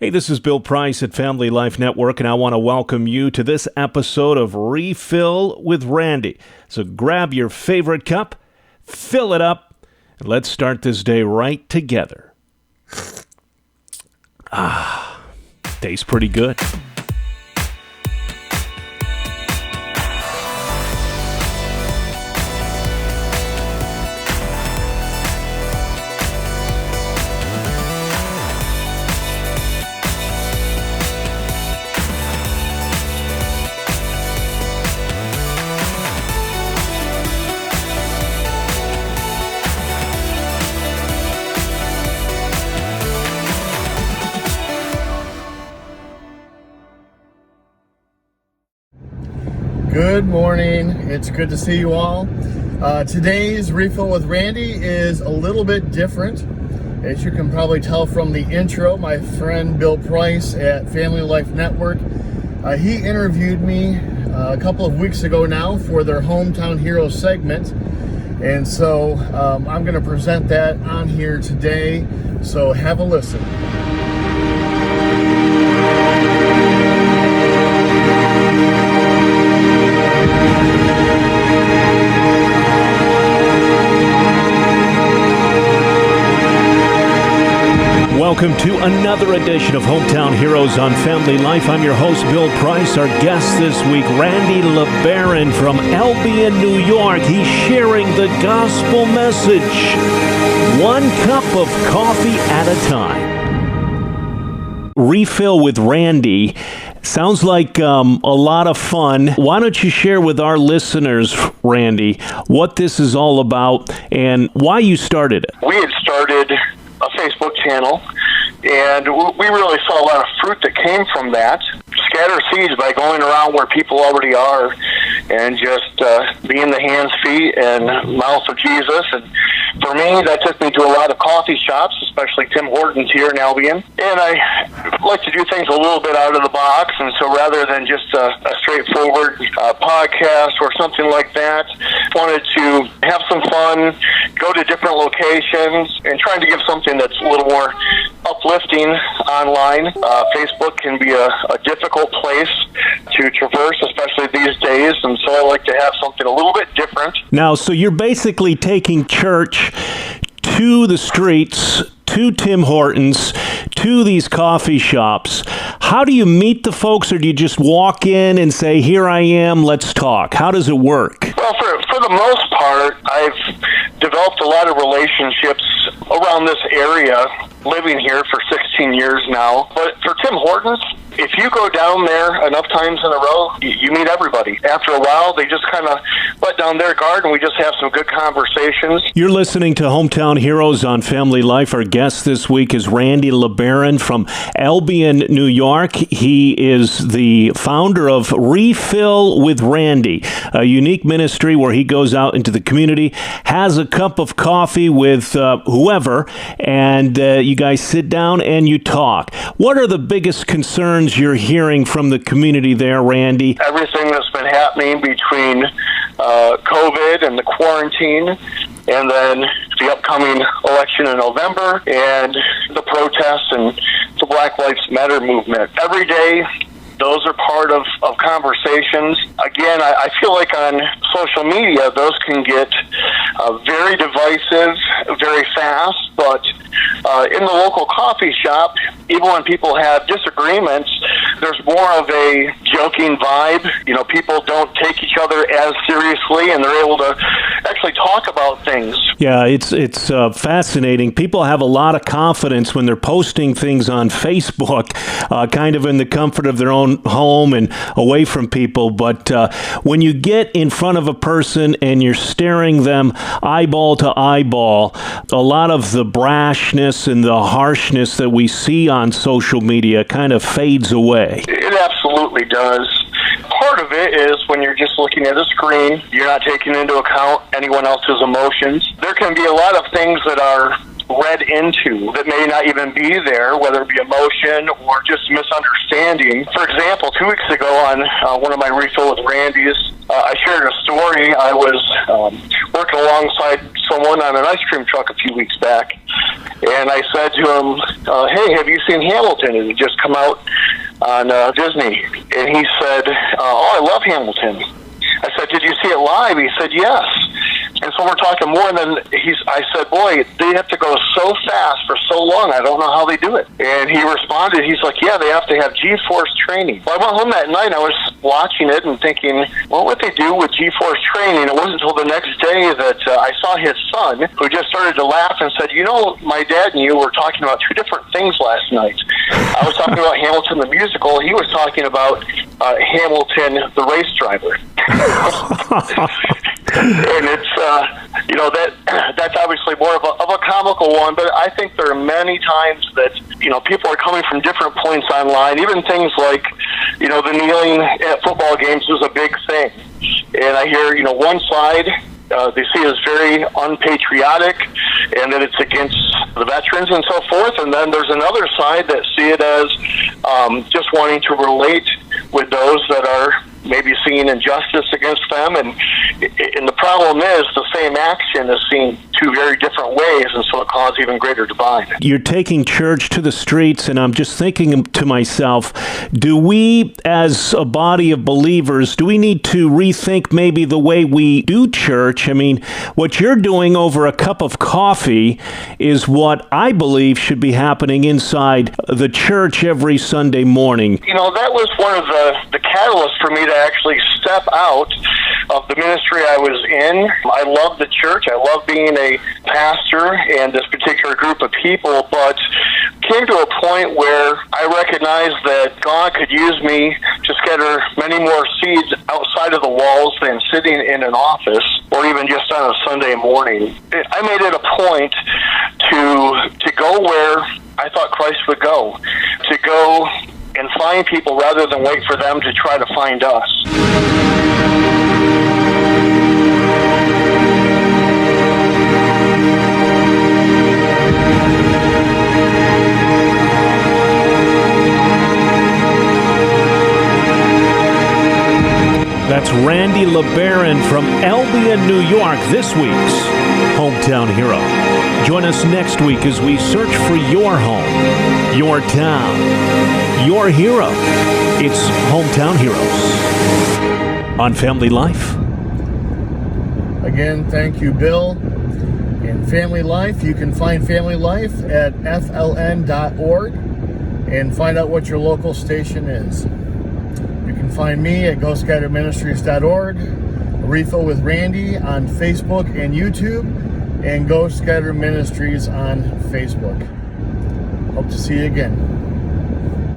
Hey, this is Bill Price at Family Life Network, and I want to welcome you to this episode of Refill with Randy. So grab your favorite cup, fill it up, and let's start this day right together. Tastes pretty good. Good morning. It's good to see you all. Today's Refill with Randy is a little bit different. As you can probably tell from the intro, my friend Bill Price at Family Life Network, he interviewed me a couple of weeks ago now for their Hometown Heroes segment. And so I'm going to present that on here today. So have a listen. Welcome to another edition of Hometown Heroes on Family Life. I'm your host, Bill Price. Our guest this week, Randy LeBaron from Albion, New York. He's sharing the gospel message, one cup of coffee at a time. Refill with Randy sounds like a lot of fun. Why don't you share with our listeners, Randy, what this is all about and why you started it? We had started a Facebook channel, and we really saw a lot of fruit that came from that. Scatter seeds by going around where people already are and just being the hands, feet, and mouth of Jesus. And for me, that took me to a lot of coffee shops, especially Tim Hortons here in Albion. And I like to do things a little bit out of the box, and so rather than just a straightforward podcast or something like that, wanted to have some fun, go to different locations, and trying to give something that's a little more uplifting online. Facebook can be a difficult place to traverse, especially these days, and so I like to have something a little bit different. Now, so you're basically taking church to the streets, to Tim Hortons, to these coffee shops. How do you meet the folks, or do you just walk in and say, here I am, let's talk? How does it work? Well, for the most part, I've developed a lot of relationships around this area, living here for 16 years now. But for Tim Hortons, if you go down there enough times in a row, you meet everybody. After a while, they just kind of let down their guard, and we just have some good conversations. You're listening to Hometown Heroes on Family Life. Our guest this week is Randy LeBaron from Albion, New York. He is the founder of Refill with Randy, a unique ministry where he goes out into the community, has a cup of coffee with whoever, and you guys sit down and you talk. What are the biggest concerns you're hearing from the community there, Randy? Everything that's been happening between COVID and the quarantine, and then the upcoming election in November, and the protests and the Black Lives Matter movement. Every day, those are part of conversations. Again, I feel like on social media, those can get very divisive, very fast, but in the local coffee shop, even when people have disagreements, there's more of a joking vibe. You know, people don't take each other as seriously, and they're able to actually talk about things. Yeah, it's fascinating. People have a lot of confidence when they're posting things on Facebook, kind of in the comfort of their own home and away from people. But when you get in front of a person and you're staring them eyeball to eyeball, a lot of the brashness and the harshness that we see on social media kind of fades away. It absolutely does. Part of it is when you're just looking at a screen, you're not taking into account anyone else's emotions. There can be a lot of things that are read into that may not even be there, whether it be emotion or just misunderstanding. For example, 2 weeks ago on one of my Refill with Randy's, I shared a story. I was working alongside someone on an ice cream truck a few weeks back, And I said to him, hey, have you seen Hamilton? It had just come out on Disney. And he said, oh, I love Hamilton. I said, did you see it live? He said, yes. And so we're talking more, and then I said, boy, they have to go so fast for so long, I don't know how they do it. And he responded, he's like, yeah, they have to have G-force training. Well, I went home that night, and I was watching it and thinking, well, what they do with G-force training? It wasn't until the next day that I saw his son, who just started to laugh and said, you know, my dad and you were talking about two different things last night. I was talking about Hamilton the musical. He was talking about Hamilton the race driver. And it's, that's obviously more of a comical one, but I think there are many times that, people are coming from different points online, even things like, the kneeling at football games is a big thing. And I hear, one side, they see it as very unpatriotic and that it's against the veterans and so forth. And then there's another side that see it as just wanting to relate with those that are maybe seeing injustice against them. And the problem is the same action is seen two very different ways, and so it causes even greater divide. You're taking church to the streets, and I'm just thinking to myself, do we, as a body of believers, do we need to rethink maybe the way we do church? I mean, what you're doing over a cup of coffee is what I believe should be happening inside the church every Sunday morning. That was one of the catalysts for me to actually step out of the ministry I was in. I love the church. I love being a pastor and this particular group of people, but came to a point where I recognized that God could use me to scatter many more seeds outside of the walls than sitting in an office or even just on a Sunday morning. I made it a point to go where I thought Christ would go, to go and find people rather than wait for them to try to find us. That's Randy LeBaron from Albion, New York, this week's Hometown Hero. Join us next week as we search for your home, your town, your hero. It's Hometown Heroes on Family Life. Again, thank you, Bill. In Family Life, you can find Family Life at fln.org and find out what your local station is. You can find me at GoScatterMinistries.org, Refill with Randy on Facebook and YouTube, and Go Scatter Ministries on Facebook. Hope to see you again.